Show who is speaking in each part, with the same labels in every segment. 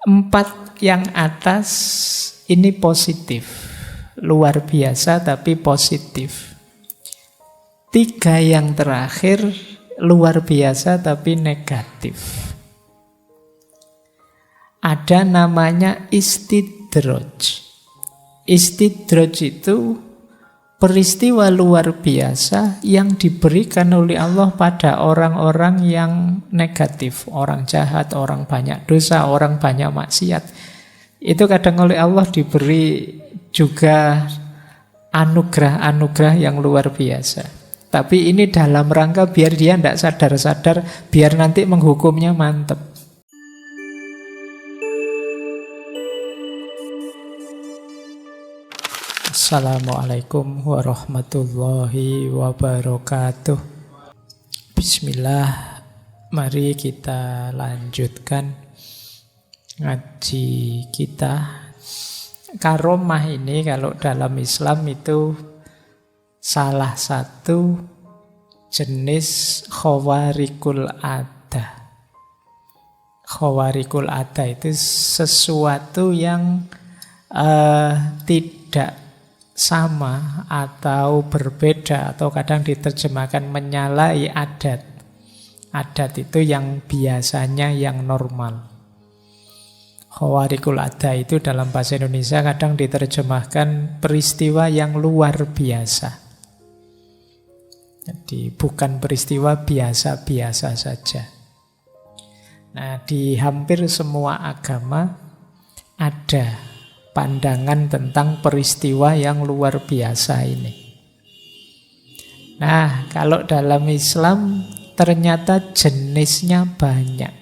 Speaker 1: Empat yang atas ini positif, luar biasa tapi positif. Tiga yang terakhir luar biasa tapi negatif. Ada namanya istidraj. Istidraj itu peristiwa luar biasa yang diberikan oleh Allah pada orang-orang yang negatif. Orang jahat, orang banyak dosa, orang banyak maksiat. Itu kadang oleh Allah diberi juga anugerah-anugerah yang luar biasa. Tapi ini dalam rangka biar dia tidak sadar-sadar, biar nanti menghukumnya mantep. Assalamualaikum warahmatullahi wabarakatuh. Bismillah, mari kita lanjutkan ngaji kita. Karomah ini kalau dalam Islam itu salah satu jenis khawarikul ada. Khawarikul ada itu sesuatu yang tidak sama atau berbeda atau kadang diterjemahkan menyalahi adat. Adat itu yang biasanya yang normal. Khawarikul ada itu dalam bahasa Indonesia kadang diterjemahkan peristiwa yang luar biasa. Jadi bukan peristiwa biasa-biasa saja. Nah, di hampir semua agama ada pandangan tentang peristiwa yang luar biasa ini. Nah, kalau dalam Islam ternyata jenisnya banyak.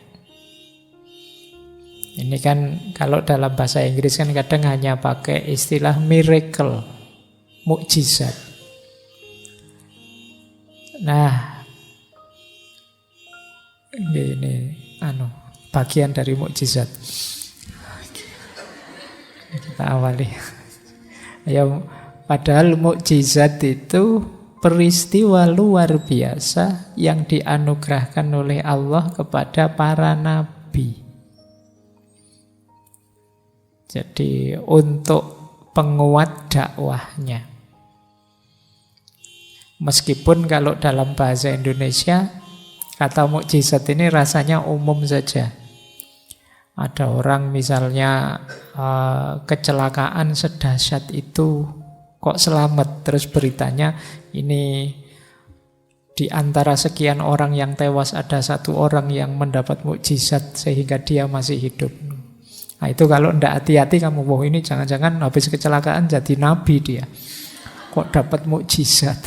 Speaker 1: Ini kan kalau dalam bahasa Inggris kan kadang hanya pakai istilah miracle, mukjizat. Nah, ini bagian dari mukjizat. Kita awali. Ya, padahal mukjizat itu peristiwa luar biasa yang dianugerahkan oleh Allah kepada para nabi. Jadi untuk penguat dakwahnya. Meskipun kalau dalam bahasa Indonesia kata mukjizat ini rasanya umum saja. Ada orang misalnya kecelakaan sedahsyat itu kok selamat, terus beritanya ini di antara sekian orang yang tewas ada satu orang yang mendapat mukjizat sehingga dia masih hidup. Nah itu kalau tidak hati-hati kamu, wah ini jangan-jangan habis kecelakaan jadi nabi dia, kok dapat mukjizat.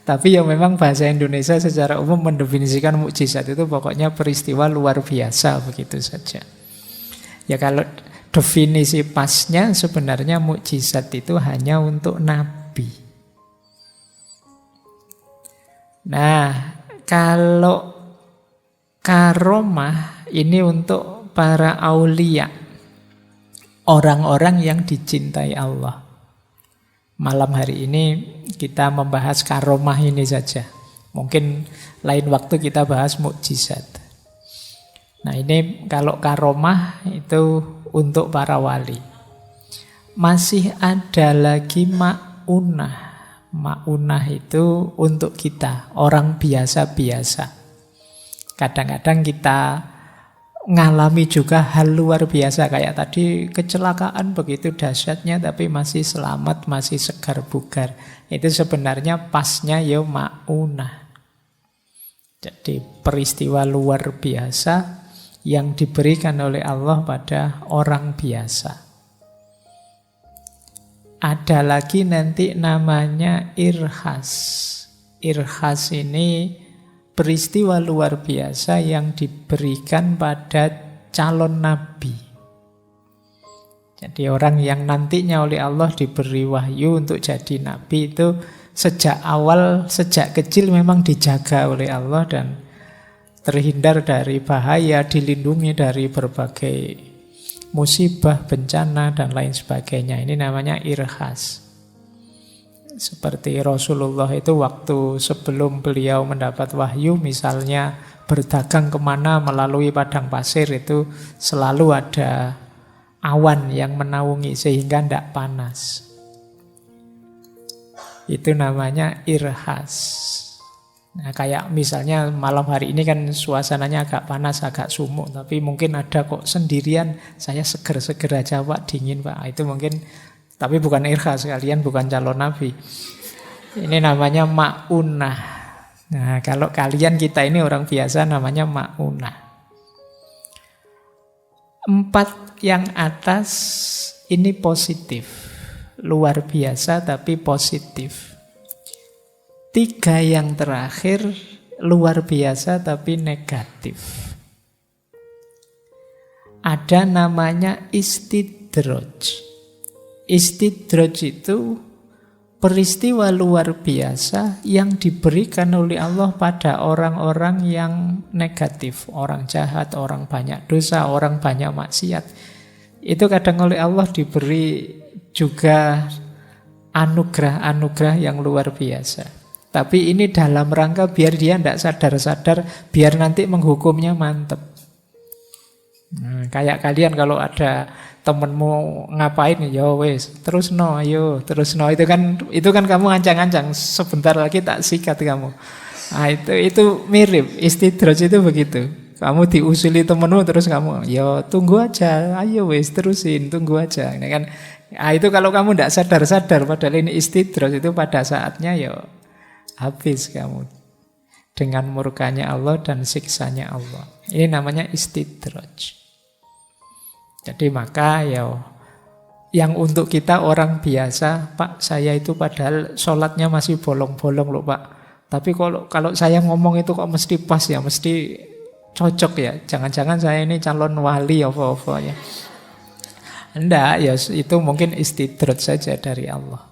Speaker 1: Tapi ya memang bahasa Indonesia secara umum mendefinisikan mukjizat itu pokoknya peristiwa luar biasa begitu saja. Ya kalau definisi pasnya sebenarnya mukjizat itu hanya untuk nabi. Nah, kalau karomah ini untuk para aulia, orang-orang yang dicintai Allah. Malam hari ini kita membahas karomah ini saja. Mungkin lain waktu kita bahas mukjizat. Nah ini kalau karomah itu untuk para wali. Masih ada lagi ma'unah. Ma'unah itu untuk kita, orang biasa-biasa. Kadang-kadang kita ngalami juga hal luar biasa. Kayak tadi kecelakaan begitu dahsyatnya tapi masih selamat, masih segar bugar. Itu sebenarnya pasnya ya ma'unah. Jadi peristiwa luar biasa yang diberikan oleh Allah pada orang biasa. Ada lagi nanti namanya irhas. Irhas ini peristiwa luar biasa yang diberikan pada calon nabi. Jadi orang yang nantinya oleh Allah diberi wahyu untuk jadi nabi itu sejak awal, sejak kecil memang dijaga oleh Allah dan terhindar dari bahaya, dilindungi dari berbagai musibah, bencana, dan lain sebagainya. Ini namanya irhas. Seperti Rasulullah itu waktu sebelum beliau mendapat wahyu, misalnya berdagang kemana melalui padang pasir, itu selalu ada awan yang menaungi sehingga tidak panas. Itu namanya irhas. Nah, kayak misalnya malam hari ini kan suasananya agak panas, agak sumuk, tapi mungkin ada kok sendirian, saya seger-seger aja Pak, dingin Pak. Itu mungkin, tapi bukan irhas, kalian bukan calon nabi. Ini namanya ma'unah. Nah, kalau kalian, kita ini orang biasa, namanya ma'unah. 4 yang atas ini positif, luar biasa tapi positif. 3 yang terakhir luar biasa tapi negatif. Ada namanya istidraj. Istidraj itu peristiwa luar biasa yang diberikan oleh Allah pada orang-orang yang negatif, orang jahat, orang banyak dosa, orang banyak maksiat. Itu kadang oleh Allah diberi juga anugerah-anugerah yang luar biasa. Tapi ini dalam rangka biar dia tidak sadar-sadar, biar nanti menghukumnya mantep. Nah, kayak kalian kalau ada temenmu ngapain, ya wes terus no, ayo terus no, itu kan kamu ancang-ancang sebentar lagi tak sikat kamu. Nah, itu mirip istidraj itu begitu. Kamu diusili temenmu terus kamu, ya tunggu aja, ayo wes terusin, tunggu aja. Ini kan, nah, itu kalau kamu tidak sadar-sadar, padahal ini istidraj, itu pada saatnya ya habis kamu dengan murkanya Allah dan siksanya Allah. Ini namanya istidraj. Jadi maka ya, yang untuk kita orang biasa, Pak saya itu padahal sholatnya masih bolong-bolong loh Pak, tapi kalau saya ngomong itu kok mesti pas ya, mesti cocok ya, jangan-jangan saya ini calon wali apa-apa ya. Enggak, ya itu mungkin istidraj saja dari Allah.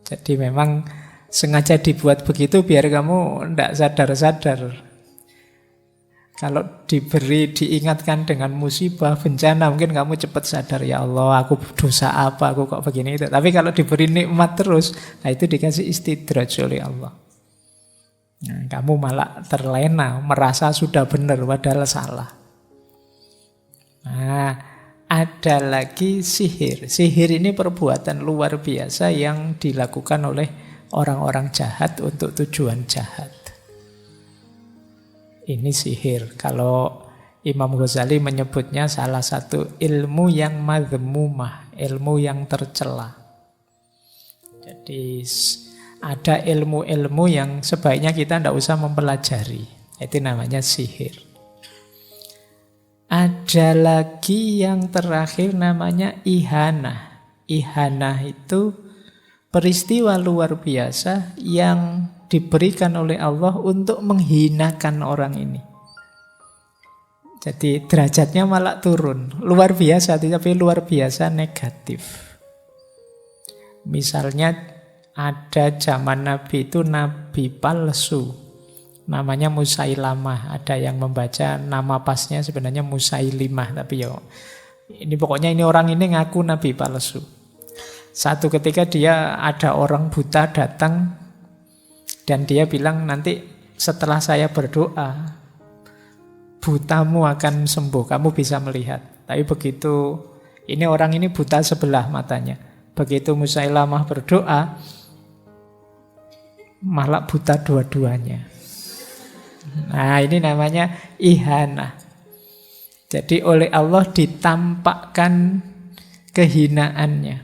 Speaker 1: Jadi memang sengaja dibuat begitu biar kamu tidak sadar-sadar. Kalau diingatkan dengan musibah, bencana, mungkin kamu cepat sadar, ya Allah aku dosa apa, aku kok begini itu. Tapi kalau diberi nikmat terus, nah itu dikasih istidraj oleh Allah. Nah, kamu malah terlena, merasa sudah benar padahal salah. Nah, ada lagi sihir. Sihir ini perbuatan luar biasa yang dilakukan oleh orang-orang jahat untuk tujuan jahat. Ini sihir. Kalau Imam Ghazali menyebutnya salah satu ilmu yang madhmumah, ilmu yang tercela. Jadi ada ilmu-ilmu yang sebaiknya kita tidak usah mempelajari. Itu namanya sihir. Ada lagi yang terakhir namanya ihanah. Ihanah itu peristiwa luar biasa yang diberikan oleh Allah untuk menghinakan orang ini. Jadi derajatnya malah turun. Luar biasa, tapi luar biasa negatif. Misalnya ada zaman Nabi itu nabi palsu. Namanya Musailamah. Ada yang membaca nama pasnya sebenarnya Musailimah. Tapi ya, ini pokoknya ini orang ini ngaku nabi palsu. Satu ketika dia ada orang buta datang dan dia bilang nanti setelah saya berdoa butamu akan sembuh, kamu bisa melihat. Tapi begitu ini orang ini buta sebelah matanya. Begitu Musailamah berdoa malah buta dua-duanya. Nah, ini namanya ihanah. Jadi oleh Allah ditampakkan kehinaannya.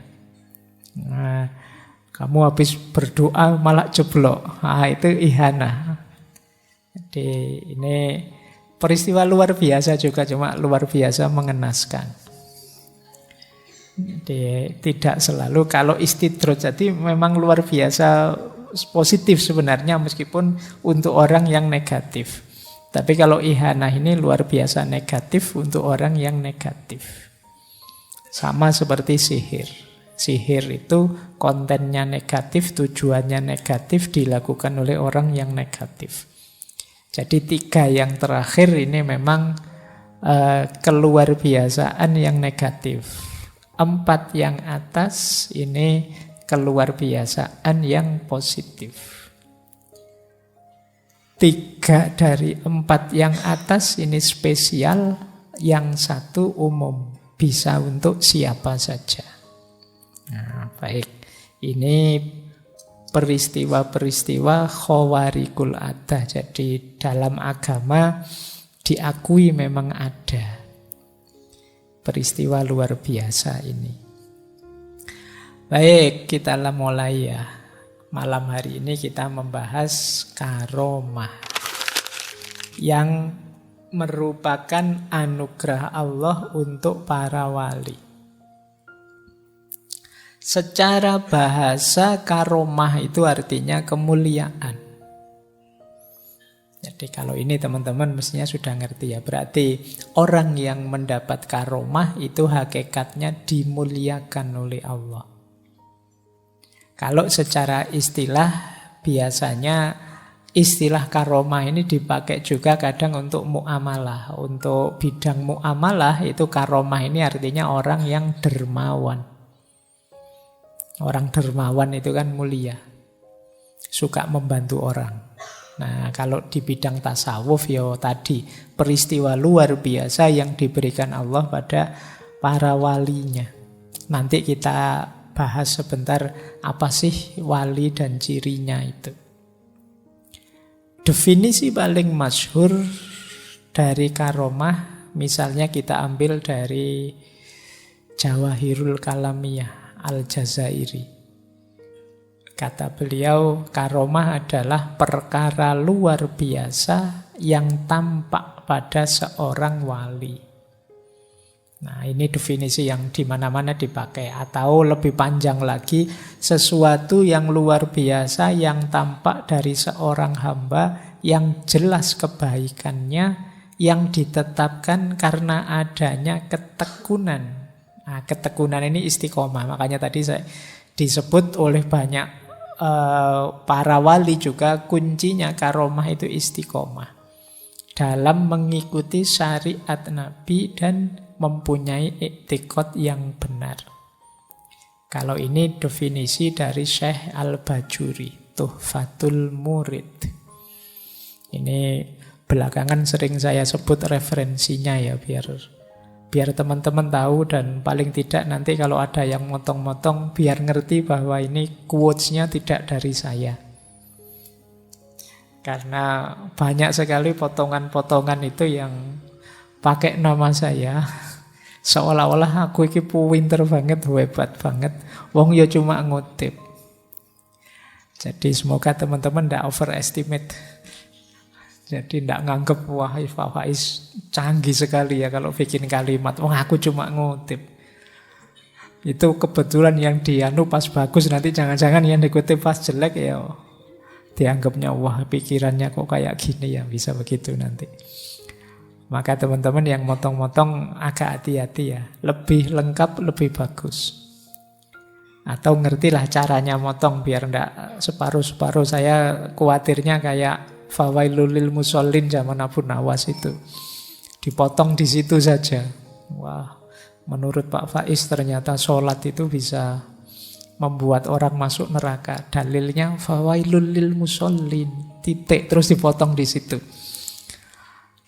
Speaker 1: Nah, kamu habis berdoa malah jeblok. Nah, itu ihanah. Jadi ini peristiwa luar biasa juga, cuma luar biasa mengenaskan. Jadi tidak selalu kalau istidraj jadi memang luar biasa positif sebenarnya meskipun untuk orang yang negatif. Tapi kalau ihanah ini luar biasa negatif untuk orang yang negatif. Sama seperti sihir. Sihir itu kontennya negatif, tujuannya negatif, dilakukan oleh orang yang negatif. Jadi 3 yang terakhir ini memang keluar biasaan yang negatif. 4 yang atas ini keluar biasaan yang positif. 3 dari 4 yang atas ini spesial, yang 1 umum, bisa untuk siapa saja. Nah, baik. Ini peristiwa-peristiwa khawarikul adah. Jadi dalam agama diakui memang ada peristiwa luar biasa ini. Baik, kita mulai ya. Malam hari ini kita membahas karomah yang merupakan anugerah Allah untuk para wali. Secara bahasa karomah itu artinya kemuliaan. Jadi kalau ini teman-teman mestinya sudah ngerti ya. Berarti orang yang mendapat karomah itu hakikatnya dimuliakan oleh Allah. Kalau secara istilah, biasanya istilah karomah ini dipakai juga kadang untuk muamalah. Untuk bidang muamalah itu karomah ini artinya orang yang dermawan. Orang dermawan itu kan mulia, suka membantu orang. Nah, kalau di bidang tasawuf ya tadi peristiwa luar biasa yang diberikan Allah pada para walinya. Nanti kita bahas sebentar apa sih wali dan cirinya itu. Definisi paling masyhur dari karomah misalnya kita ambil dari Jawahirul Kalamiyah Al-Jazairi. Kata beliau, karomah adalah perkara luar biasa yang tampak pada seorang wali. Nah, ini definisi yang di mana-mana dipakai. Atau lebih panjang lagi, sesuatu yang luar biasa yang tampak dari seorang hamba yang jelas kebaikannya, yang ditetapkan karena adanya ketekunan. Nah, ketekunan ini istiqomah. Makanya tadi saya disebut oleh banyak para wali juga kuncinya karomah itu istiqomah dalam mengikuti syariat Nabi dan mempunyai iktikad yang benar. Kalau ini definisi dari Syekh Al-Bajuri, Tuhfatul Murid. Ini belakangan sering saya sebut referensinya ya biar teman-teman tahu dan paling tidak nanti kalau ada yang motong-motong biar ngerti bahwa ini quotes-nya tidak dari saya. Karena banyak sekali potongan-potongan itu yang pakai nama saya. Seolah-olah aku ini pinter banget, hebat banget. Wong ya cuma ngutip. Jadi semoga teman-teman tidak overestimate. Jadi tidak nganggep wah Faiz canggih sekali ya kalau bikin kalimat. Wah aku cuma ngutip. Itu kebetulan yang dianu pas bagus, nanti jangan-jangan yang dikutip pas jelek ya dianggapnya wah pikirannya kok kayak gini ya, bisa begitu nanti. Maka teman-teman yang motong-motong agak hati-hati ya. Lebih lengkap, lebih bagus. Atau ngertilah caranya motong biar tidak separuh-separuh. Saya khawatirnya kayak Fawailul lil musallin zaman Abu Nawas itu. Dipotong di situ saja. Wah, menurut Pak Faiz ternyata sholat itu bisa membuat orang masuk neraka. Dalilnya fawailul lil musallin. Titik terus dipotong di situ.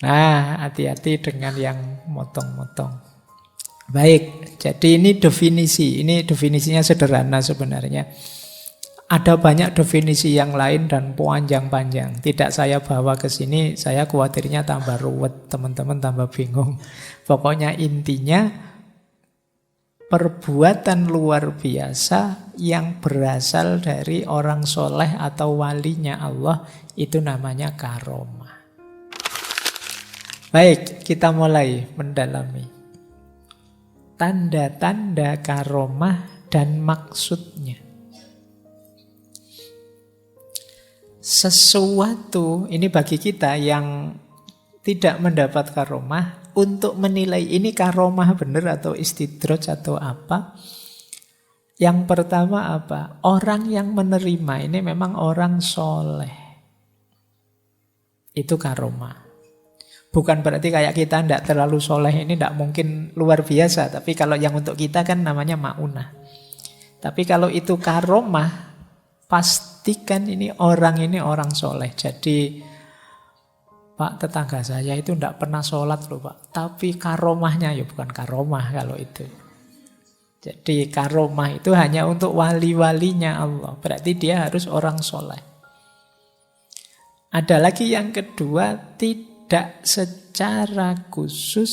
Speaker 1: Nah, hati-hati dengan yang motong-motong. Baik, jadi ini definisi. Ini definisinya sederhana sebenarnya. Ada banyak definisi yang lain dan panjang-panjang. Tidak saya bawa ke sini, saya khawatirnya tambah ruwet, teman-teman tambah bingung. Pokoknya intinya perbuatan luar biasa yang berasal dari orang soleh atau walinya Allah itu namanya karomah. Baik, kita mulai mendalami tanda-tanda karomah dan maksudnya. Sesuatu, ini bagi kita yang tidak mendapat karomah, untuk menilai ini karomah benar atau istidraj atau apa. Yang pertama apa? Orang yang menerima ini memang orang soleh. Itu karomah. Bukan berarti kayak kita tidak terlalu soleh ini tidak mungkin luar biasa. Tapi kalau yang untuk kita kan namanya ma'unah. Tapi kalau itu karomah, pastikan ini orang soleh. Jadi, Pak, tetangga saya itu tidak pernah sholat loh Pak. Tapi karomahnya, ya bukan karomah kalau itu. Jadi karomah itu hanya untuk wali-walinya Allah. Berarti dia harus orang soleh. Ada lagi yang kedua, tidak secara khusus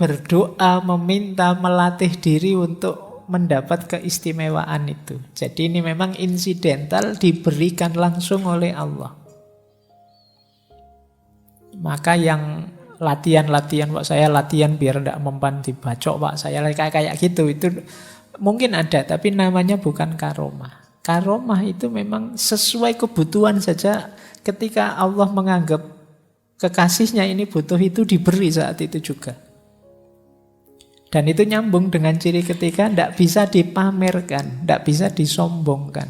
Speaker 1: berdoa, meminta, melatih diri untuk mendapat keistimewaan itu. Jadi ini memang insidental, diberikan langsung oleh Allah. Maka yang latihan-latihan, Pak, saya latihan biar tidak mempan dibacok, Pak, saya kayak gitu, itu mungkin ada, tapi namanya bukan karomah. Karomah itu memang sesuai kebutuhan saja. Ketika Allah menganggap kekasihnya ini butuh, itu diberi saat itu juga. Dan itu nyambung dengan ciri ketiga, tidak bisa dipamerkan, tidak bisa disombongkan.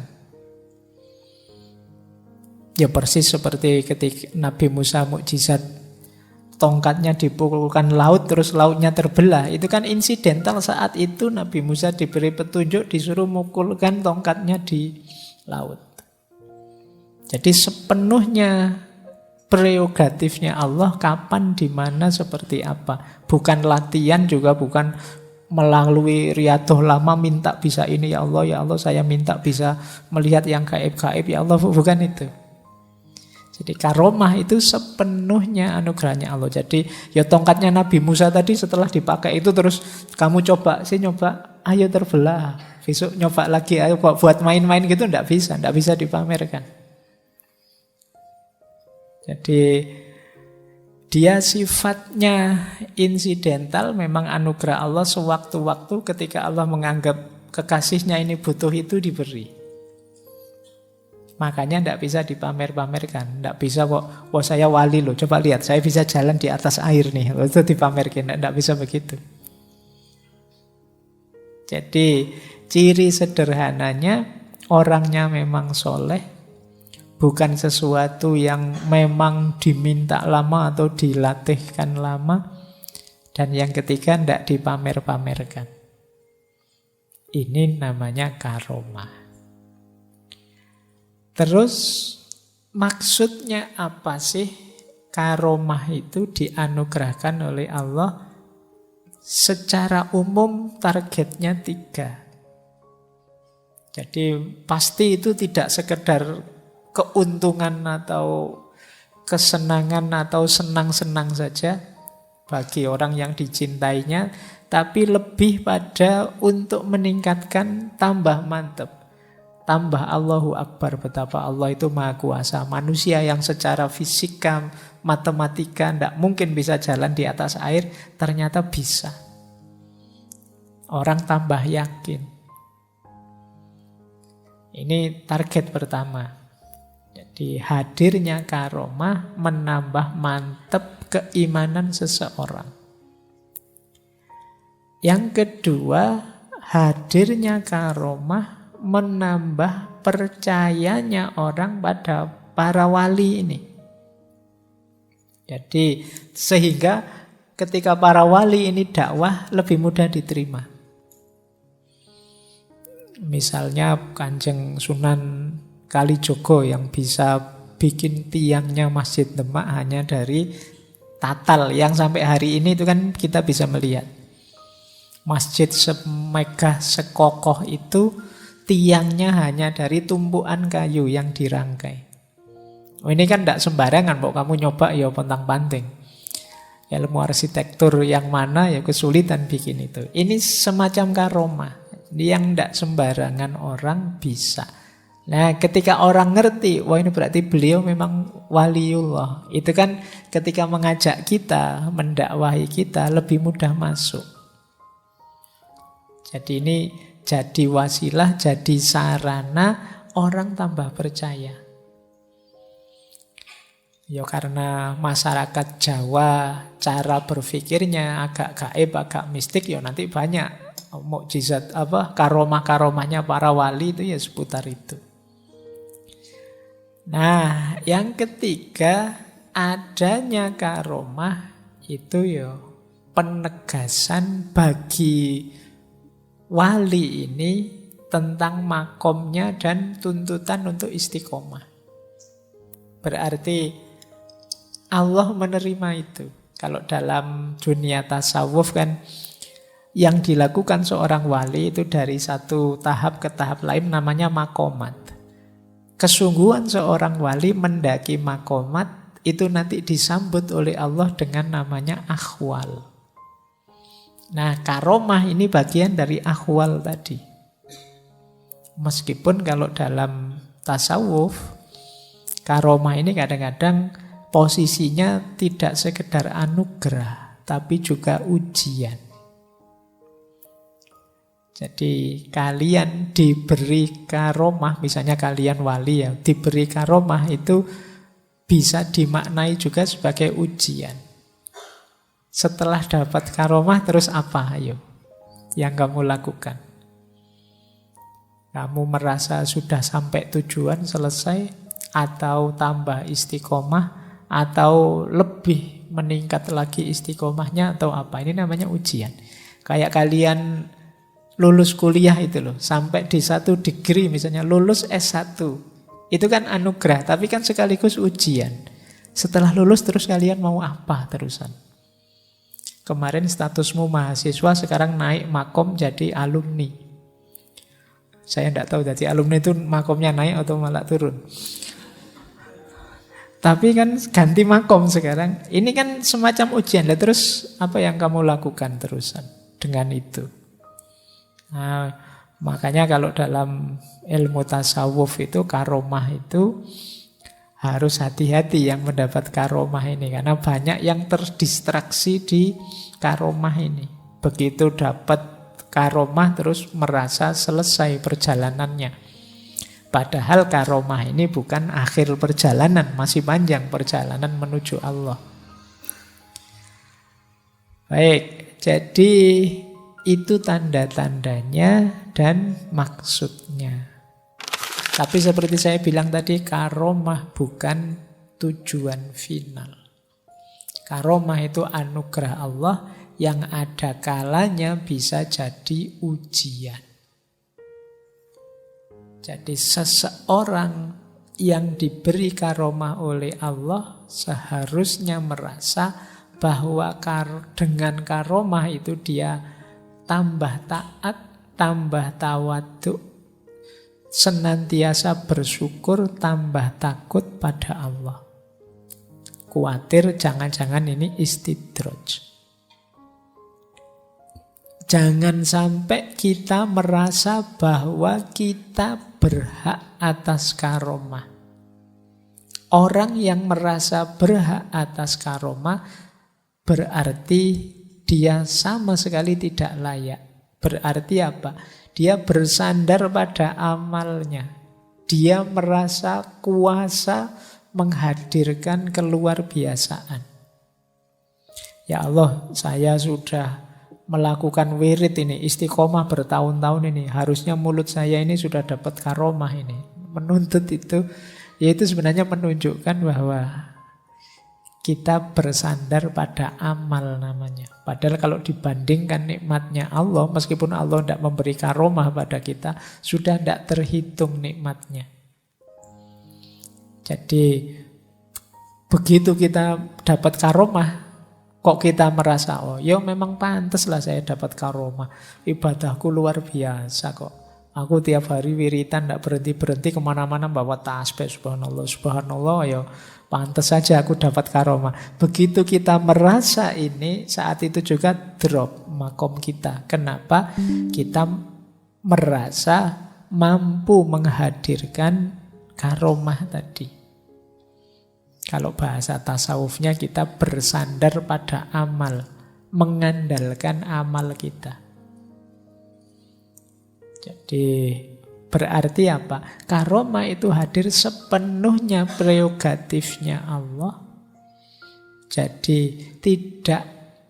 Speaker 1: Ya persis seperti ketika Nabi Musa mukjizat, tongkatnya dipukulkan laut, terus lautnya terbelah. Itu kan insidental, saat itu Nabi Musa diberi petunjuk, disuruh mukulkan tongkatnya di laut. Jadi sepenuhnya prerogatifnya Allah, kapan, di mana, seperti apa. Bukan latihan, juga bukan melalui riyadhah lama minta bisa ini, ya Allah saya minta bisa melihat yang gaib-gaib, ya Allah, bukan itu. Jadi karomah itu sepenuhnya anugerahnya Allah. Jadi ya tongkatnya Nabi Musa tadi setelah dipakai itu terus kamu coba, ayo terbelah. Besok nyoba lagi, ayo buat main-main gitu, tidak bisa dipamerkan. Jadi dia sifatnya insidental, memang anugerah Allah, sewaktu-waktu ketika Allah menganggap kekasihnya ini butuh, itu diberi. Makanya tidak bisa dipamer-pamerkan. Tidak bisa kok, wah saya wali loh, coba lihat saya bisa jalan di atas air nih, itu dipamerkan. Tidak bisa begitu. Jadi ciri sederhananya, orangnya memang soleh, bukan sesuatu yang memang diminta lama atau dilatihkan lama. Dan yang ketiga, tidak dipamer-pamerkan. Ini namanya karomah. Terus maksudnya apa sih? Karomah itu dianugerahkan oleh Allah. Secara umum targetnya 3. Jadi pasti itu tidak sekedar keuntungan atau kesenangan atau senang-senang saja bagi orang yang dicintainya, tapi lebih pada untuk meningkatkan tambah mantap. Tambah Allahu Akbar, betapa Allah itu maha kuasa. Manusia yang secara fisika, matematika tidak mungkin bisa jalan di atas air, ternyata bisa. Orang tambah yakin. Ini target pertama. Jadi hadirnya karomah menambah mantap keimanan seseorang. Yang kedua, hadirnya karomah menambah percayanya orang pada para wali ini. Jadi sehingga ketika para wali ini dakwah lebih mudah diterima. Misalnya Kanjeng Sunan Kalijogo yang bisa bikin tiangnya Masjid Demak hanya dari tatal, yang sampai hari ini itu kan kita bisa melihat. Masjid semegah sekokoh itu tiangnya hanya dari tumpuan kayu yang dirangkai. Ini kan tidak sembarangan, kok kamu nyoba ya pontang-panting. Ilmu arsitektur yang mana ya kesulitan bikin itu. Ini semacam karomah yang tidak sembarangan orang bisa. Nah, ketika orang ngerti, wah ini berarti beliau memang waliullah. Itu kan ketika mengajak kita, mendakwahi kita lebih mudah masuk. Jadi ini jadi wasilah, jadi sarana orang tambah percaya. Ya karena masyarakat Jawa cara berpikirnya agak gaib, agak mistik, ya nanti banyak mukjizat karomah-karomahnya para wali itu ya seputar itu. Nah, yang ketiga, adanya karomah itu ya penegasan bagi wali ini tentang makomnya dan tuntutan untuk istiqomah. Berarti Allah menerima itu. Kalau dalam dunia tasawuf kan yang dilakukan seorang wali itu dari satu tahap ke tahap lain namanya makomat. Kesungguhan seorang wali mendaki makomat itu nanti disambut oleh Allah dengan namanya akhwal. Nah, karomah ini bagian dari akhwal tadi. Meskipun kalau dalam tasawuf, karomah ini kadang-kadang posisinya tidak sekedar anugerah, tapi juga ujian. Jadi kalian diberi karomah, misalnya kalian wali ya, diberi karomah itu bisa dimaknai juga sebagai ujian. Setelah dapat karomah terus apa? Ayo, yang kamu lakukan. Kamu merasa sudah sampai tujuan, selesai, atau tambah istiqomah, atau lebih meningkat lagi istiqomahnya, atau apa? Ini namanya ujian. Kayak kalian lulus kuliah itu loh, sampai di 1 degree misalnya, lulus S1. Itu kan anugerah, tapi kan sekaligus ujian. Setelah lulus terus kalian mau apa terusan? Kemarin statusmu mahasiswa, sekarang naik makom jadi alumni. Saya tidak tahu jadi alumni itu makomnya naik atau malah turun. Tapi kan ganti makom sekarang. Ini kan semacam ujian. Lah terus apa yang kamu lakukan terusan dengan itu? Nah, makanya kalau dalam ilmu tasawuf itu karomah itu harus hati-hati yang mendapat karomah ini. Karena banyak yang terdistraksi di karomah ini. Begitu dapat karomah terus merasa selesai perjalanannya. Padahal karomah ini bukan akhir perjalanan. Masih panjang perjalanan menuju Allah. Baik, jadi itu tanda-tandanya dan maksudnya. Tapi seperti saya bilang tadi, karomah bukan tujuan final. Karomah itu anugerah Allah yang ada kalanya bisa jadi ujian. Jadi seseorang yang diberi karomah oleh Allah seharusnya merasa bahwa dengan karomah itu dia tambah taat, tambah tawaduk, senantiasa bersyukur, tambah takut pada Allah. Kuatir jangan-jangan ini istidraj. Jangan sampai kita merasa bahwa kita berhak atas karomah. Orang yang merasa berhak atas karomah berarti dia sama sekali tidak layak. Berarti apa? Dia bersandar pada amalnya. Dia merasa kuasa menghadirkan keluar biasaan. Ya Allah, saya sudah melakukan wirid ini, istiqomah bertahun-tahun ini. Harusnya mulut saya ini sudah dapat karomah ini. Menuntut itu, yaitu sebenarnya menunjukkan bahwa kita bersandar pada amal namanya. Padahal kalau dibandingkan nikmatnya Allah, meskipun Allah tidak memberi karomah pada kita, sudah tidak terhitung nikmatnya. Jadi begitu kita dapat karomah, kok kita merasa, oh ya memang pantas lah saya dapat karomah. Ibadahku luar biasa kok. Aku tiap hari wiritan tidak berhenti-berhenti, kemana-mana bawa tasbih, subhanallah, subhanallah, ya pantas saja aku dapat karomah. Begitu kita merasa ini, saat itu juga drop makom kita. Kenapa? Kita merasa mampu menghadirkan karomah tadi. Kalau bahasa tasawufnya kita bersandar pada amal, mengandalkan amal kita. Jadi berarti apa? Karomah itu hadir sepenuhnya prerogatifnya Allah. Jadi tidak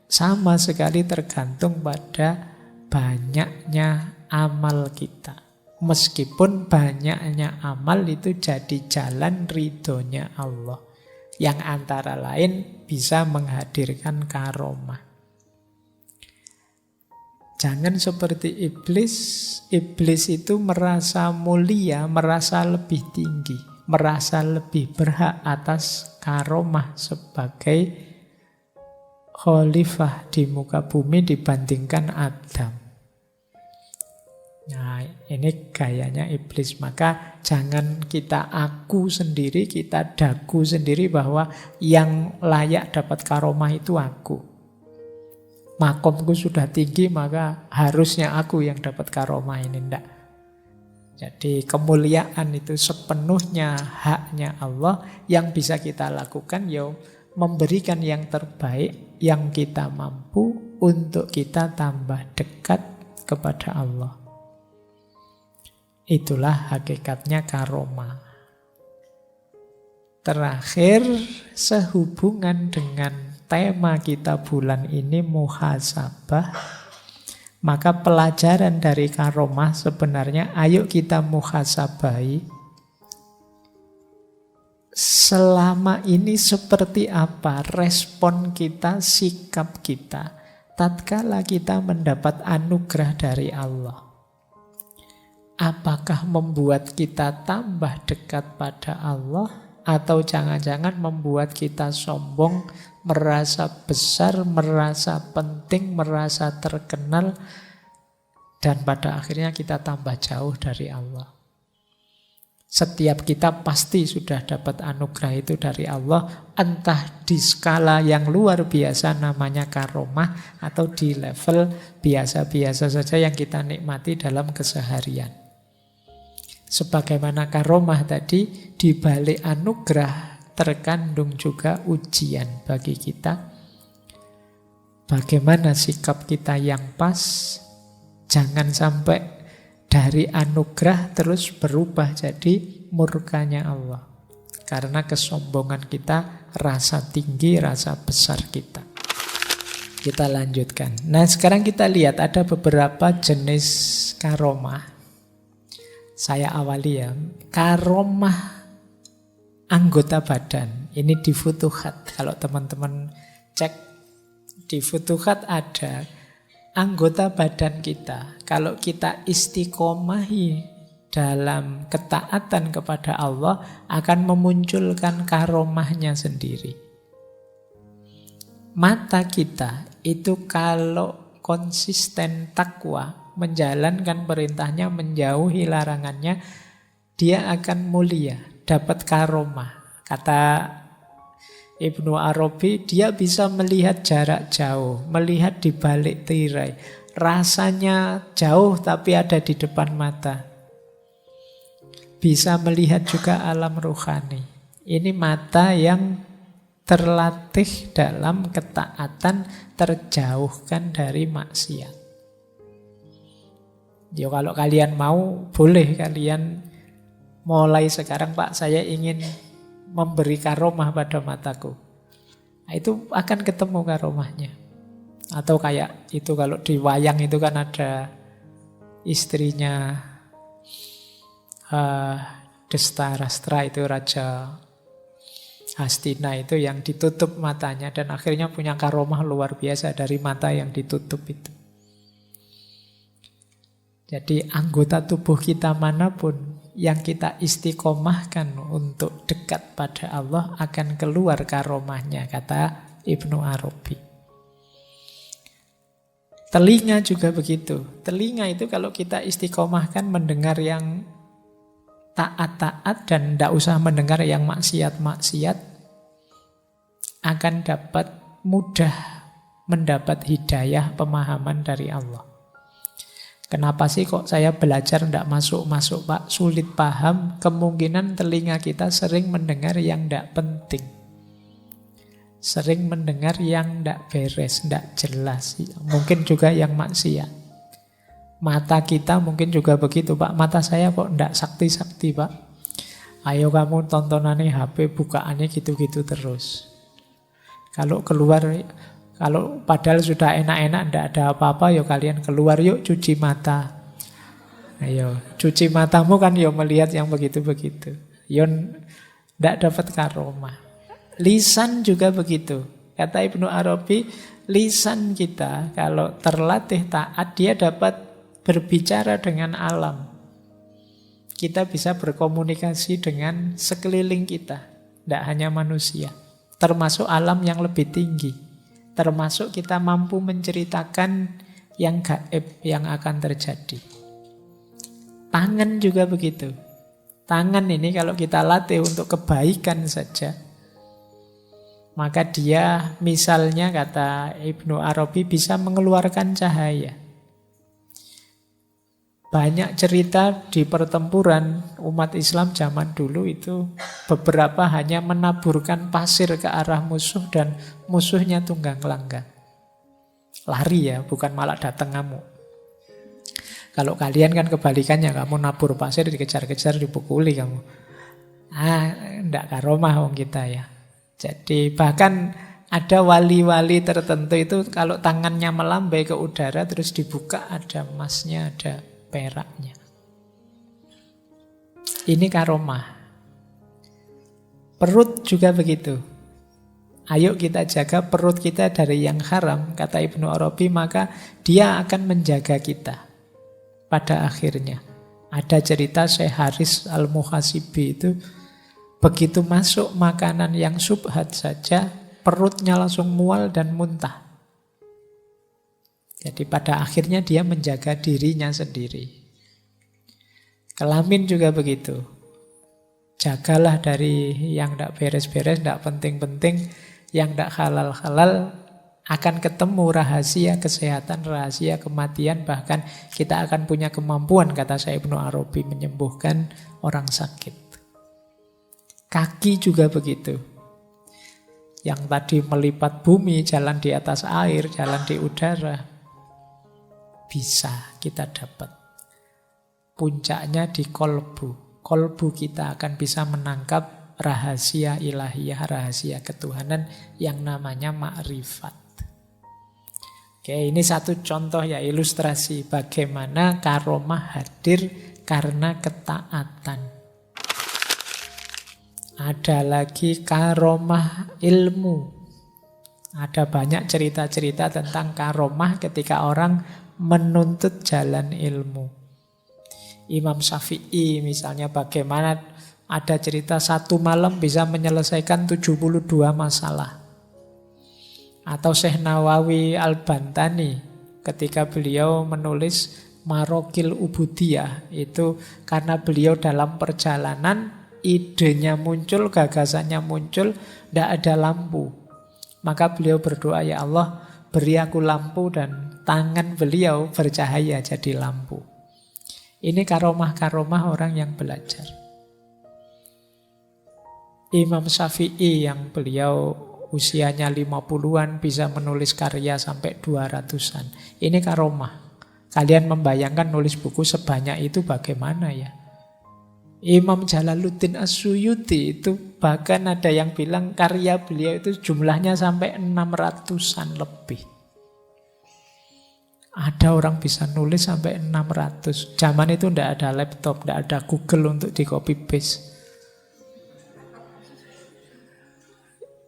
Speaker 1: sama sekali tergantung pada banyaknya amal kita. Meskipun banyaknya amal itu jadi jalan ridhonya Allah, yang antara lain bisa menghadirkan karomah. Jangan seperti iblis. Iblis itu merasa mulia, merasa lebih tinggi, merasa lebih berhak atas karomah sebagai khalifah di muka bumi dibandingkan Adam. Nah, ini gayanya iblis. Maka jangan kita aku sendiri, kita dagu sendiri bahwa yang layak dapat karomah itu aku. Makomku sudah tinggi, maka harusnya aku yang dapat karomah ini. Enggak. Jadi kemuliaan itu sepenuhnya haknya Allah. Yang bisa kita lakukan ya memberikan yang terbaik yang kita mampu untuk kita tambah dekat kepada Allah. Itulah hakikatnya karomah. Terakhir, sehubungan dengan tema kita bulan ini muhasabah, maka pelajaran dari karomah sebenarnya ayo kita muhasabahi selama ini seperti apa respon kita, sikap kita tatkala kita mendapat anugerah dari Allah. Apakah membuat kita tambah dekat pada Allah atau jangan-jangan membuat kita sombong, merasa besar, merasa penting, merasa terkenal, dan pada akhirnya kita tambah jauh dari Allah. Setiap kita pasti sudah dapat anugerah itu dari Allah, entah di skala yang luar biasa namanya karomah, atau di level biasa-biasa saja yang kita nikmati dalam keseharian. Sebagaimana karomah tadi, di balik anugerah terkandung juga ujian bagi kita. Bagaimana sikap kita yang pas? Jangan sampai dari anugerah terus berubah jadi murkanya Allah. Karena kesombongan kita, rasa tinggi, rasa besar kita. Kita lanjutkan. Nah, sekarang kita lihat ada beberapa jenis karomah. Saya awali ya. Karomah anggota badan. Ini di Futuhat. Kalau teman-teman cek di Futuhat ada anggota badan kita. Kalau kita istiqomahi dalam ketaatan kepada Allah, akan memunculkan karomahnya sendiri. Mata kita itu kalau konsisten takwa, menjalankan perintahnya, menjauhi larangannya, dia akan mulia, dapat karomah. Kata Ibnu Arabi, dia bisa melihat jarak jauh, melihat di balik tirai. Rasanya jauh tapi ada di depan mata. Bisa melihat juga alam rohani. Ini mata yang terlatih dalam ketaatan, terjauhkan dari maksiat. Ya kalau kalian mau, boleh kalian mulai sekarang, Pak, saya ingin memberi karomah pada mataku. Nah, itu akan ketemu karomahnya. Atau kayak itu kalau di wayang itu kan ada istrinya Destarastra, itu Raja Hastina itu yang ditutup matanya dan akhirnya punya karomah luar biasa dari mata yang ditutup itu. Jadi anggota tubuh kita manapun yang kita istiqomahkan untuk dekat pada Allah akan keluar karomahnya, kata Ibnu Arabi. Telinga juga begitu. Telinga itu kalau kita istiqomahkan mendengar yang taat-taat dan tidak usah mendengar yang maksiat-maksiat, akan dapat mudah mendapat hidayah pemahaman dari Allah. Kenapa sih kok saya belajar tidak masuk-masuk, Pak? Sulit paham. Kemungkinan telinga kita sering mendengar yang tidak penting. Sering mendengar yang tidak beres, tidak jelas. Mungkin juga yang maksiat. Mata kita mungkin juga begitu, Pak. Mata saya kok tidak sakti-sakti, Pak. Ayo kamu tontonannya HP, bukaannya gitu-gitu terus. Kalau keluar... Kalau padahal sudah enak-enak, tidak ada apa-apa, yuk kalian keluar yuk cuci mata. Ayo, cuci matamu kan yuk melihat yang begitu-begitu. Yuk tidak dapat karomah. Lisan juga begitu. Kata Ibnu Arabi, lisan kita kalau terlatih taat, dia dapat berbicara dengan alam. Kita bisa berkomunikasi dengan sekeliling kita, tidak hanya manusia, termasuk alam yang lebih tinggi, termasuk kita mampu menceritakan yang gaib yang akan terjadi. Tangan juga begitu. Tangan ini kalau kita latih untuk kebaikan saja, maka dia misalnya kata Ibnu Arabi bisa mengeluarkan cahaya. Banyak cerita di pertempuran umat Islam zaman dulu itu beberapa hanya menaburkan pasir ke arah musuh dan musuhnya tunggang langgang. Lari ya, bukan malah datang ngamuk. Kalau kalian kan kebalikannya, kamu nabur pasir dikejar-kejar dipukuli kamu. Enggak karomah wong kita ya. Jadi bahkan ada wali-wali tertentu itu kalau tangannya melambai ke udara terus dibuka ada emasnya, ada peraknya. Ini karomah. Perut juga begitu. Ayo kita jaga perut kita dari yang haram, kata Ibnu Arabi, maka dia akan menjaga kita pada akhirnya. Ada cerita Syekh Haris Al-Muhasibi itu begitu masuk makanan yang syubhat saja, perutnya langsung mual dan muntah. Jadi pada akhirnya dia menjaga dirinya sendiri. Kelamin juga begitu. Jagalah dari yang tidak beres-beres, tidak penting-penting, yang tidak halal-halal, akan ketemu rahasia kesehatan, rahasia kematian, bahkan kita akan punya kemampuan, kata Syekh Ibnu Arabi, menyembuhkan orang sakit. Kaki juga begitu. Yang tadi melipat bumi, jalan di atas air, jalan di udara, bisa kita dapat. Puncaknya di kolbu. Kolbu kita akan bisa menangkap rahasia ilahiyah, rahasia ketuhanan yang namanya makrifat. Oke, ini satu contoh ya, ilustrasi bagaimana karomah hadir karena ketaatan. Ada lagi karomah ilmu. Ada banyak cerita-cerita tentang karomah ketika orang menuntut jalan ilmu. Imam Syafi'i misalnya, bagaimana ada cerita satu malam bisa menyelesaikan 72 masalah. Atau Syekh Nawawi Al-Bantani ketika beliau menulis Marokil Ubudiyah, itu karena beliau dalam perjalanan idenya muncul, gagasannya muncul, tidak ada lampu. Maka beliau berdoa, ya Allah, beri aku lampu, dan tangan beliau bercahaya jadi lampu. Ini karomah-karomah orang yang belajar. Imam Syafi'i yang beliau usianya 50-an bisa menulis karya sampai 200-an. Ini karomah. Kalian membayangkan nulis buku sebanyak itu bagaimana ya? Imam Jalaluddin As-Suyuti itu bahkan ada yang bilang karya beliau itu jumlahnya sampai 600-an lebih. Ada orang bisa nulis sampai 600. Zaman itu tidak ada laptop, tidak ada Google untuk di copy paste.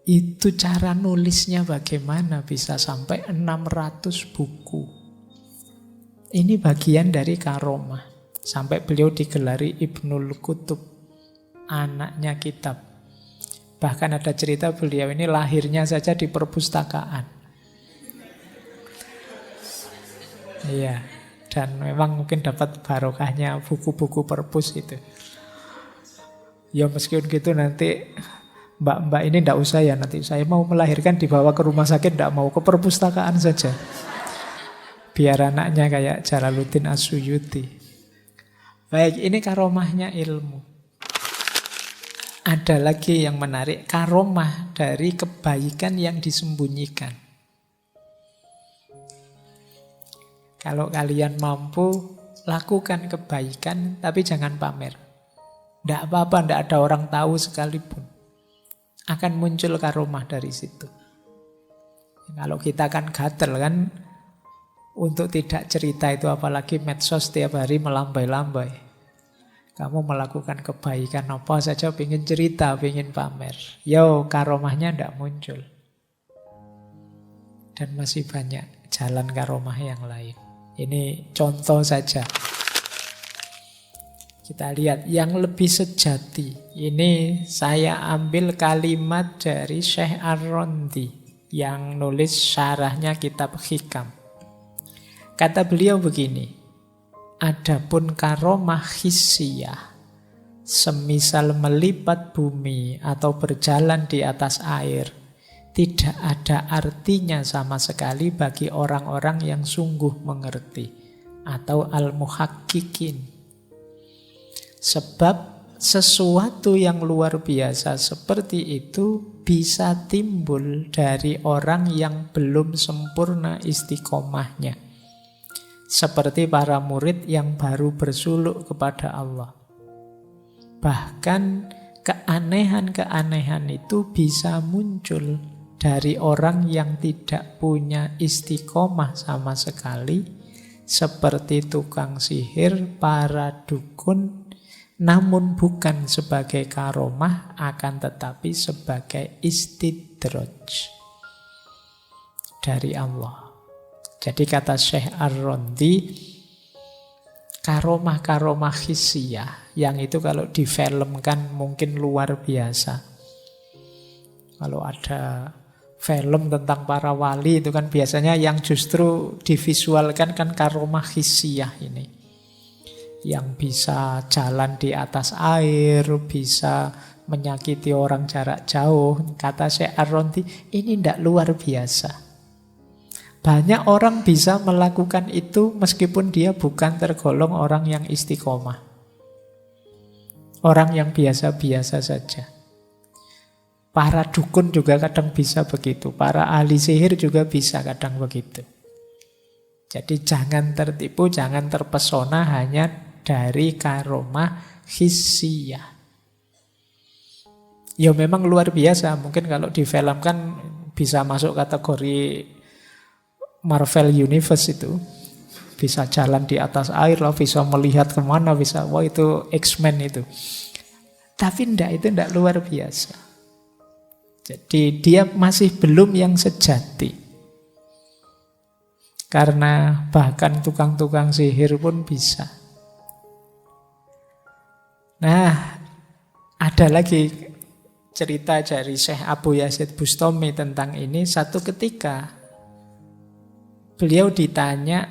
Speaker 1: Itu cara nulisnya bagaimana bisa sampai 600 buku. Ini bagian dari karomah. Sampai beliau digelari Ibnul Kutub, anaknya kitab. Bahkan ada cerita beliau ini lahirnya saja di perpustakaan. Iya, dan memang mungkin dapat barokahnya buku-buku perpus itu. Ya meskipun gitu nanti mbak-mbak ini tidak usah ya, nanti saya mau melahirkan dibawa ke rumah sakit, tidak mau ke perpustakaan saja. Biar anaknya kayak Jalaluddin As-Suyuti. Baik, ini karomahnya ilmu. Ada lagi yang menarik, karomah dari kebaikan yang disembunyikan. Kalau kalian mampu, lakukan kebaikan, tapi jangan pamer. Tidak apa-apa, tidak ada orang tahu sekalipun. Akan muncul karomah dari situ. Kalau kita kan gatel kan, untuk tidak cerita itu, apalagi medsos tiap hari melambai-lambai. Kamu melakukan kebaikan apa saja, pengen cerita, pengen pamer. Yo, karomahnya tidak muncul. Dan masih banyak jalan karomah yang lain. Ini contoh saja. Kita lihat yang lebih sejati. Ini saya ambil kalimat dari Syekh Ar-Rondi yang nulis syarahnya kitab Hikam. Kata beliau begini, adapun karomah hissiyah, semisal melipat bumi atau berjalan di atas air, tidak ada artinya sama sekali bagi orang-orang yang sungguh mengerti atau al-muhakkikin. Sebab sesuatu yang luar biasa seperti itu bisa timbul dari orang yang belum sempurna istiqomahnya. Seperti para murid yang baru bersuluk kepada Allah. Bahkan keanehan-keanehan itu bisa muncul dari orang yang tidak punya istiqomah sama sekali, seperti tukang sihir, para dukun, namun bukan sebagai karomah, akan tetapi sebagai istidraj dari Allah. Jadi kata Syekh Ar-Rondi, karomah-karomah hissiyah, yang itu kalau difilmkan mungkin luar biasa. Kalau ada film tentang para wali itu kan biasanya yang justru divisualkan kan karomah hissiyah ini. Yang bisa jalan di atas air, bisa menyakiti orang jarak jauh. Kata Syekh Ar-Rondi, ini tidak luar biasa. Banyak orang bisa melakukan itu meskipun dia bukan tergolong orang yang istiqomah. Orang yang biasa-biasa saja. Para dukun juga kadang bisa begitu. Para ahli sihir juga bisa kadang begitu. Jadi jangan tertipu, jangan terpesona hanya dari karomah hissiyah. Ya memang luar biasa. Mungkin kalau difilmkan bisa masuk kategori Marvel Universe itu. Bisa jalan di atas air lah, bisa melihat kemana, bisa. Wah itu X-Men itu. Tapi itu enggak luar biasa. Jadi dia masih belum yang sejati. Karena bahkan tukang-tukang sihir pun bisa. Nah, ada lagi cerita dari Syekh Abu Yazid Bustami tentang ini. Satu ketika beliau ditanya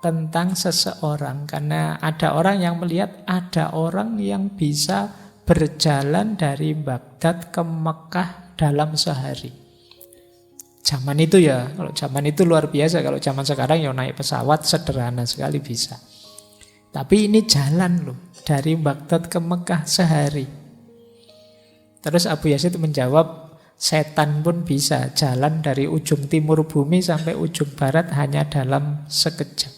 Speaker 1: tentang seseorang. Karena ada orang yang melihat ada orang yang bisa berjalan dari Baghdad ke Mekah dalam sehari. Zaman itu ya, kalau zaman itu luar biasa. Kalau zaman sekarang ya naik pesawat sederhana sekali bisa. Tapi ini jalan loh, dari Baghdad ke Mekah sehari. Terus Abu Yazid menjawab, setan pun bisa jalan dari ujung timur bumi sampai ujung barat hanya dalam sekejap.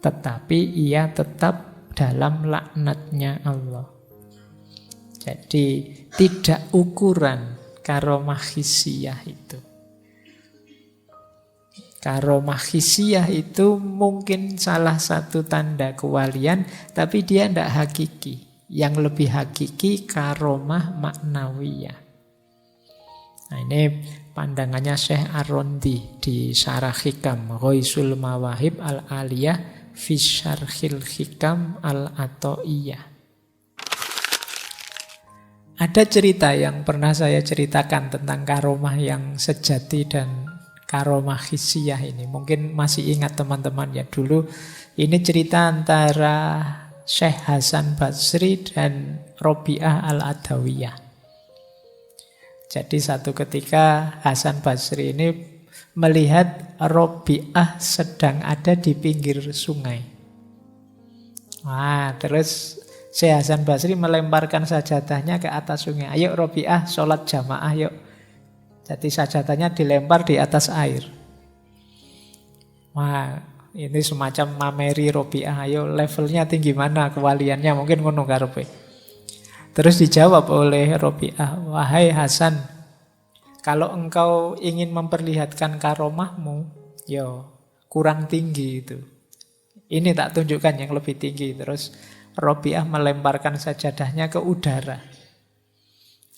Speaker 1: Tetapi ia tetap dalam laknatnya Allah. Jadi tidak ukuran karomah hissiyah itu. Karomah hissiyah itu mungkin salah satu tanda kewalian, tapi dia tidak hakiki. Yang lebih hakiki karomah maknawiyah. Nah ini pandangannya Syekh Ar-Rondi di Syarah Hikam, Ghaisul Mawahib Al-Aliyah fi Syarhil Hikam Al-Ato'iyah. Ada cerita yang pernah saya ceritakan tentang karomah yang sejati dan karomah hissiyah ini. Mungkin masih ingat teman-teman ya, dulu ini cerita antara Syekh Hasan Basri dan Robi'ah Al-Adawiyah. Jadi satu ketika Hasan Basri ini melihat Robi'ah sedang ada di pinggir sungai. Wah, terus Syekh Hasan Basri melemparkan sajadahnya ke atas sungai. Ayo Robi'ah, sholat jamaah yuk. Jadi sajadahnya dilempar di atas air. Wah, ini semacam mameri Robi'ah. Ayo levelnya tinggi mana kewaliannya, mungkin ngono karepe. Terus dijawab oleh Robi'ah, wahai Hasan, kalau engkau ingin memperlihatkan karomahmu, yo kurang tinggi itu. Ini tak tunjukkan yang lebih tinggi. Terus Robi'ah melemparkan sajadahnya ke udara.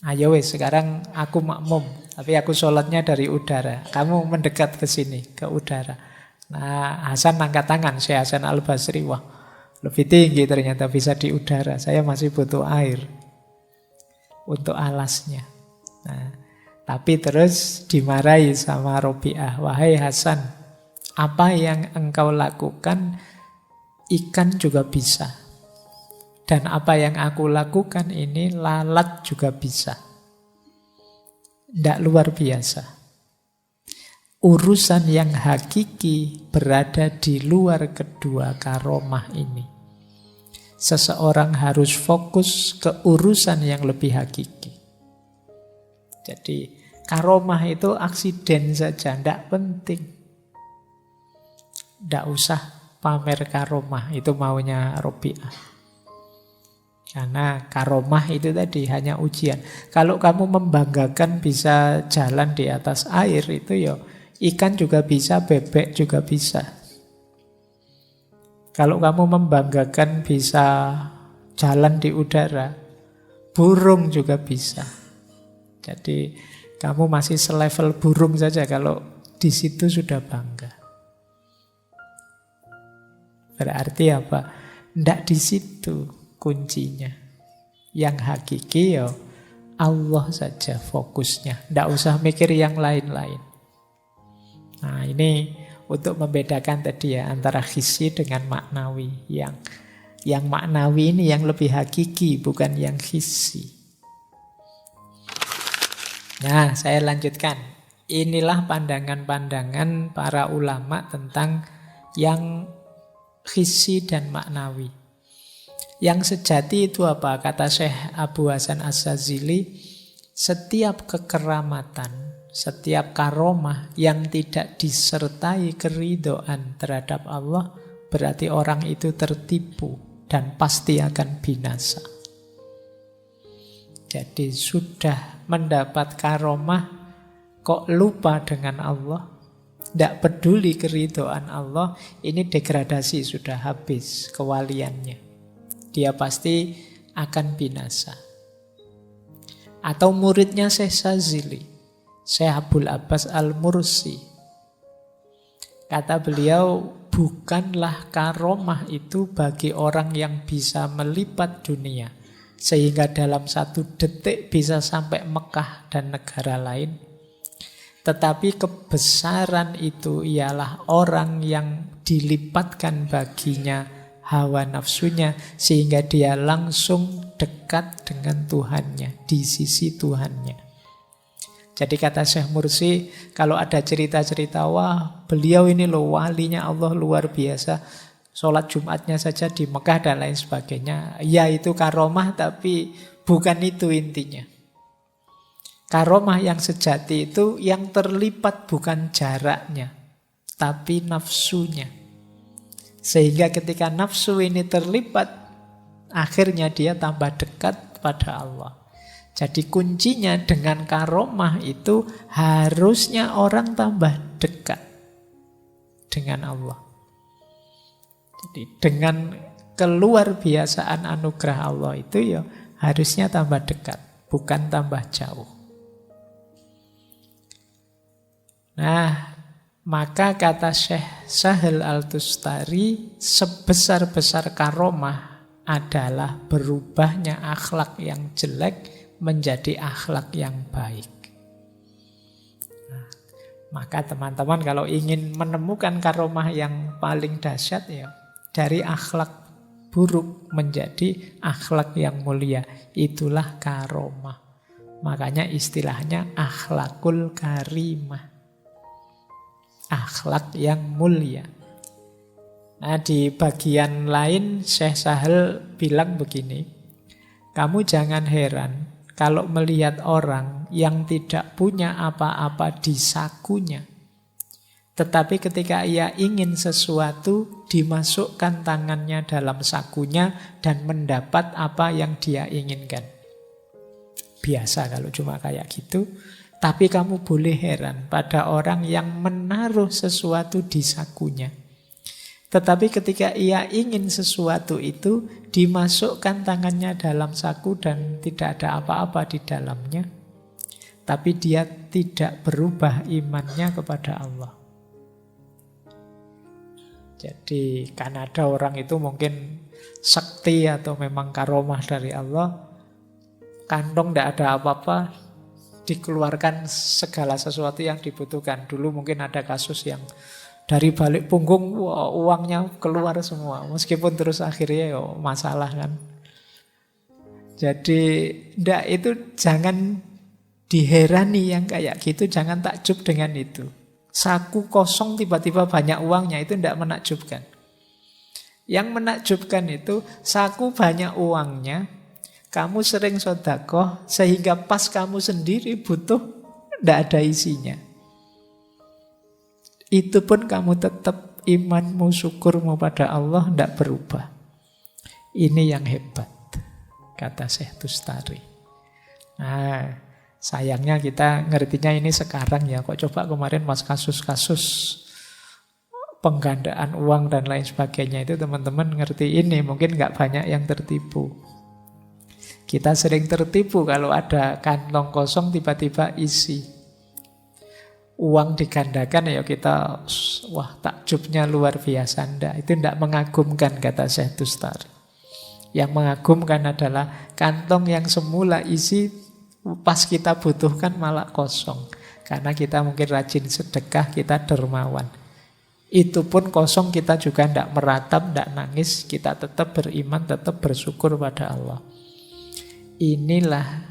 Speaker 1: Ayo wes, sekarang aku makmum, tapi aku sholatnya dari udara. Kamu mendekat ke sini, ke udara. Nah, Hasan angkat tangan, Syekh Hasan Al-Basri. Wah, lebih tinggi ternyata bisa di udara. Saya masih butuh air untuk alasnya. Nah, tapi terus dimarahi sama Robi'ah. Wahai Hasan, apa yang engkau lakukan, ikan juga bisa. Dan apa yang aku lakukan ini lalat juga bisa. Tidak luar biasa. Urusan yang hakiki berada di luar kedua karomah ini. Seseorang harus fokus ke urusan yang lebih hakiki. Jadi karomah itu aksiden saja, tidak penting. Tidak usah pamer karomah, itu maunya Robi'ah. Karena karomah itu tadi hanya ujian. Kalau kamu membanggakan bisa jalan di atas air, itu ya ikan juga bisa, bebek juga bisa. Kalau kamu membanggakan bisa jalan di udara, burung juga bisa. Jadi kamu masih selevel burung saja kalau di situ sudah bangga. Berarti apa? Tidak di situ kuncinya. Yang hakiki ya Allah saja fokusnya. Tidak usah mikir yang lain-lain. Nah, ini untuk membedakan tadi ya antara hissi dengan maknawi. Yang maknawi ini yang lebih hakiki, bukan yang hissi. Nah, saya lanjutkan. Inilah pandangan-pandangan para ulama tentang yang hissi dan maknawi. Yang sejati itu apa? Kata Syekh Abu Hasan Asyadzili, setiap kekeramatan, setiap karomah yang tidak disertai keridhaan terhadap Allah, berarti orang itu tertipu dan pasti akan binasa. Jadi sudah mendapat karomah, kok lupa dengan Allah, tidak peduli keridhaan Allah, ini degradasi, sudah habis kewaliannya. Dia pasti akan binasa. Atau muridnya Syekh Sazili, Syekh Abul Abbas Al-Mursi. Kata beliau, bukanlah karomah itu bagi orang yang bisa melipat dunia, sehingga dalam 1 detik bisa sampai Mekah dan negara lain. Tetapi kebesaran itu ialah orang yang dilipatkan baginya hawa nafsunya, sehingga dia langsung dekat dengan Tuhannya, di sisi Tuhannya. Jadi kata Syekh Mursi, kalau ada cerita-cerita, wah beliau ini loh walinya Allah luar biasa, sholat Jumatnya saja di Mekah dan lain sebagainya. Ya itu karomah, tapi bukan itu intinya. Karomah yang sejati itu yang terlipat bukan jaraknya, tapi nafsunya. Sehingga ketika nafsu ini terlipat, akhirnya dia tambah dekat pada Allah. Jadi kuncinya dengan karomah itu harusnya orang tambah dekat dengan Allah. Jadi dengan keluar biasaan anugerah Allah itu ya harusnya tambah dekat, bukan tambah jauh. Nah, maka kata Syekh Sahal Al-Tustari, sebesar-besar karomah adalah berubahnya akhlak yang jelek menjadi akhlak yang baik. Nah, maka teman-teman kalau ingin menemukan karomah yang paling dahsyat ya dari akhlak buruk menjadi akhlak yang mulia, itulah karomah. Makanya istilahnya akhlakul karimah. Akhlak yang mulia. Nah, di bagian lain Syekh Sahal bilang begini, kamu jangan heran kalau melihat orang yang tidak punya apa-apa di sakunya, tetapi ketika ia ingin sesuatu, dimasukkan tangannya dalam sakunya dan mendapat apa yang dia inginkan. Biasa kalau cuma kayak gitu. Tapi kamu boleh heran pada orang yang menaruh sesuatu di sakunya. Tetapi ketika ia ingin sesuatu itu, dimasukkan tangannya dalam saku dan tidak ada apa-apa di dalamnya. Tapi dia tidak berubah imannya kepada Allah. Jadi kan ada orang itu mungkin sakti atau memang karomah dari Allah. Kantong tidak ada apa-apa, dikeluarkan segala sesuatu yang dibutuhkan. Dulu mungkin ada kasus yang dari balik punggung uangnya keluar semua. Meskipun terus akhirnya masalah kan. Jadi itu jangan diherani yang kayak gitu. Jangan takjub dengan itu. Saku kosong tiba-tiba banyak uangnya, itu tidak menakjubkan. Yang menakjubkan itu saku banyak uangnya, kamu sering sedekah sehingga pas kamu sendiri butuh tidak ada isinya. Itu pun kamu tetap imanmu, syukurmu pada Allah tidak berubah. Ini yang hebat, kata Syekh Tustari. Nah, sayangnya kita ngertinya ini sekarang ya. Kok coba kemarin pas kasus-kasus penggandaan uang dan lain sebagainya itu teman-teman ngerti ini. Mungkin nggak banyak yang tertipu. Kita sering tertipu kalau ada kantong kosong tiba-tiba isi. Uang digandakan ya kita, wah takjubnya luar biasa. Itu tidak mengagumkan, kata Syekh Tustari. Yang mengagumkan adalah kantong yang semula isi, pas kita butuhkan malah kosong. Karena kita mungkin rajin sedekah, kita dermawan. Itu pun kosong, kita juga tidak meratap, tidak nangis. Kita tetap beriman, tetap bersyukur pada Allah. Inilah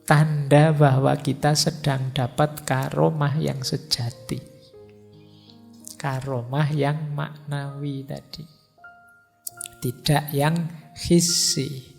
Speaker 1: tanda bahwa kita sedang dapat karomah yang sejati. Karomah yang maknawi tadi. Tidak yang hissi.